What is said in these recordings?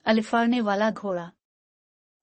अलिफारने वाला घोड़ा।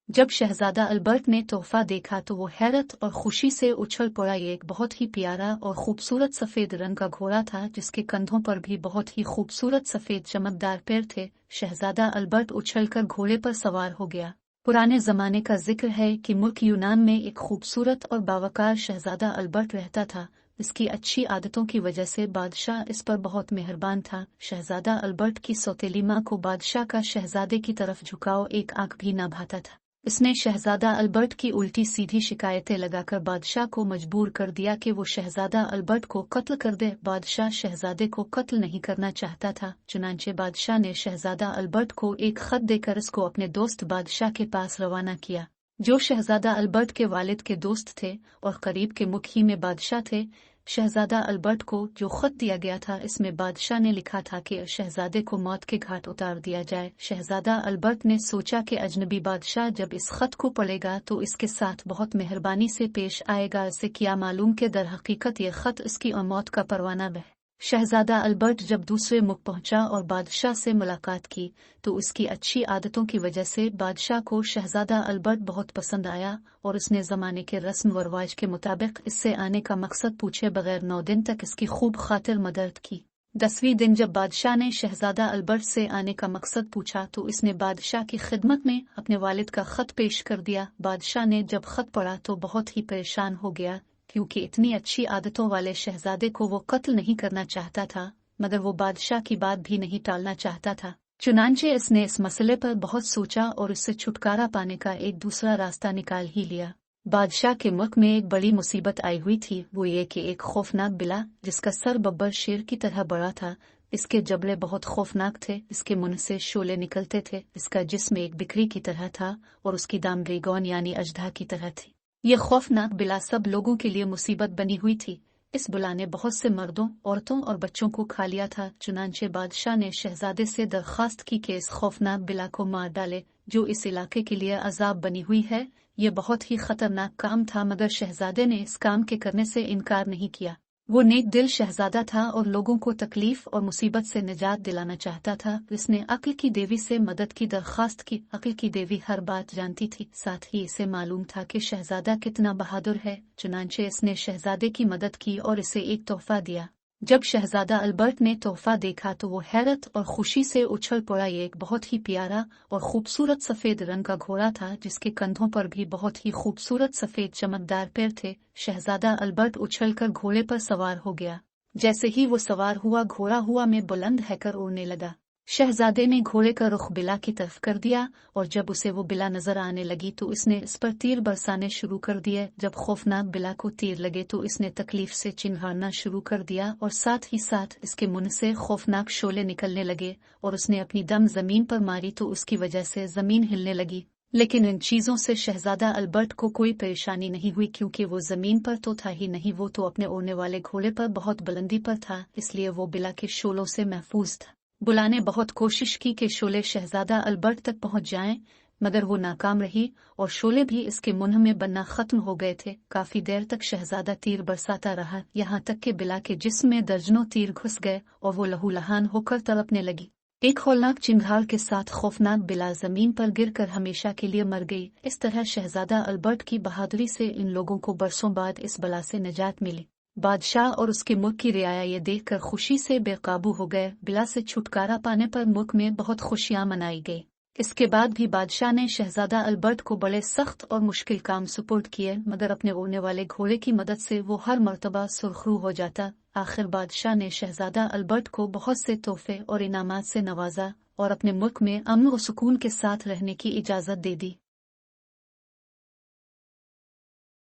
जब शहजादा अल्बर्ट ने तोहफा देखा तो वो हैरत और खुशी से उछल पड़ा। ये एक बहुत ही प्यारा और खूबसूरत सफेद रंग का घोड़ा था जिसके कंधों पर भी बहुत ही खूबसूरत सफेद चमकदार पैर थे। शहजादा अल्बर्ट उछलकर घोड़े पर सवार हो गया। पुराने जमाने का जिक्र है कि मुल्क यूनान में एक खूबसूरत और बावकार शहजादा अल्बर्ट रहता था। इसकी अच्छी आदतों की वजह से बादशाह इस पर बहुत मेहरबान था। शहजादा अल्बर्ट की सौतेली माँ को बादशाह का शहजादे की तरफ झुकाव एक आंख भी न भाता था। इसने शहजादा अल्बर्ट की उल्टी सीधी शिकायतें लगाकर बादशाह को मजबूर कर दिया कि वो शहजादा अल्बर्ट को कत्ल कर दे। बादशाह शहजादे को कत्ल नहीं करना चाहता था, चुनांचे बादशाह ने शहजादा अल्बर्ट को एक खत देकर इसको अपने दोस्त बादशाह के पास रवाना किया, जो शहजादा अल्बर्ट के वालिद के दोस्त थे और करीब के मुखी में बादशाह थे। शहजादा अल्बर्ट को जो खत दिया गया था, इसमें बादशाह ने लिखा था कि शहजादे को मौत के घाट उतार दिया जाए। शहजादा अल्बर्ट ने सोचा कि अजनबी बादशाह जब इस खत को पढ़ेगा तो इसके साथ बहुत मेहरबानी से पेश आएगा। इसे क्या मालूम कि दर हकीकत ये खत इसकी मौत का परवाना है। शहजादा अल्बर्ट जब दूसरे मुख पहुंचा और बादशाह से मुलाकात की तो उसकी अच्छी आदतों की वजह से बादशाह को शहजादा अल्बर्ट बहुत पसंद आया और उसने ज़माने के रस्म व रवाज के मुताबिक इससे आने का मकसद पूछे बगैर 9 दिन तक इसकी खूब खातिर मदद की। 10वें दिन जब बादशाह ने शहजादा अल्बर्ट से आने का मकसद पूछा तो इसने बादशाह की खिदमत में अपने वालिद का खत पेश कर दिया। बादशाह ने जब खत पढ़ा तो बहुत ही परेशान हो गया, क्योंकि इतनी अच्छी आदतों वाले शहजादे को वो कत्ल नहीं करना चाहता था, मगर वो बादशाह की बात भी नहीं टालना चाहता था। चुनांचे इसने इस मसले पर बहुत सोचा और इससे छुटकारा पाने का एक दूसरा रास्ता निकाल ही लिया। बादशाह के मुल्क में एक बड़ी मुसीबत आई हुई थी, वो ये कि एक खौफनाक बिला जिसका सर बब्बर शेर की तरह बड़ा था, इसके जबड़े बहुत खौफनाक थे, इसके मुंह से शोले निकलते थे, इसका जिस्म एक बिक्री की तरह था और उसकी दाम ड्रैगन यानी अजदा की तरह थी। ये खौफनाक बिला सब लोगों के लिए मुसीबत बनी हुई थी। इस बिला ने बहुत से मर्दों, औरतों और बच्चों को खा लिया था। चुनांचे बादशाह ने शहजादे से दरख्वास्त की कि इस खौफनाक बिला को मार डाले, जो इस इलाके के लिए अजाब बनी हुई है। ये बहुत ही खतरनाक काम था, मगर शहजादे ने इस काम के करने से इनकार नहीं किया। वो नेक दिल शहजादा था और लोगों को तकलीफ और मुसीबत से निजात दिलाना चाहता था। इसने अक्ल की देवी से मदद की दरख्वास्त की। अक्ल की देवी हर बात जानती थी, साथ ही इसे मालूम था कि शहजादा कितना बहादुर है। चुनांचे इसने शहजादे की मदद की और इसे एक तोहफा दिया। जब शहजादा अल्बर्ट ने तोहफा देखा तो वो हैरत और खुशी से उछल पड़ा। ये एक बहुत ही प्यारा और खूबसूरत सफेद रंग का घोड़ा था जिसके कंधों पर भी बहुत ही खूबसूरत सफेद चमकदार पैर थे। शहजादा अल्बर्ट उछलकर घोड़े पर सवार हो गया। जैसे ही वो सवार हुआ, घोड़ा हुआ में बुलंद हैकर उड़ने लगा। शहजादे ने घोड़े का रुख बिला की तरफ कर दिया और जब उसे वो बिला नजर आने लगी तो इसने इस पर तीर बरसाने शुरू कर दिए। जब खौफनाक बिला को तीर लगे तो इसने तकलीफ से चिंघाड़ना शुरू कर दिया और साथ ही साथ इसके मुंह से खौफनाक शोले निकलने लगे और उसने अपनी दम जमीन पर मारी तो उसकी वजह से जमीन हिलने लगी। लेकिन इन चीजों से शहजादा अल्बर्ट को कोई परेशानी नहीं हुई, क्योंकि वो जमीन पर तो था ही नहीं, वो तो अपने उड़ने वाले घोड़े पर बहुत बुलंदी पर था, इसलिए वो बिला के शोलों से महफूज था। बुला ने बहुत कोशिश की कि शोले शहजादा अल्बर्ट तक पहुंच जाएं, मगर वो नाकाम रही और शोले भी इसके मुंह में बनना खत्म हो गए थे। काफी देर तक शहजादा तीर बरसाता रहा, यहाँ तक कि बिला के जिस्म में दर्जनों तीर घुस गए और वो लहूलहान होकर तड़पने लगी। एक हौलनाक चिंगार के साथ खौफनाक बिला जमीन पर गिरकर हमेशा के लिए मर गई। इस तरह शहजादा अल्बर्ट की बहादुरी से इन लोगों को बरसों बाद इस बला से निजात मिली। बादशाह और उसके मुल्क की रियाया ये देखकर खुशी से बेकाबू हो गए। बिला से छुटकारा पाने पर मुल्क में बहुत खुशियां मनाई गई। इसके बाद भी बादशाह ने शहजादा अल्बर्ट को बड़े सख्त और मुश्किल काम सुपुर्द किए, मगर अपने उड़ने वाले घोड़े की मदद से वो हर मर्तबा सुरखरू हो जाता। आखिर बादशाह ने शहजादा अल्बर्ट को बहुत से तोहफे और इनामात से नवाजा और अपने मुल्क में अमन और सुकून के साथ रहने की इजाजत दे दी।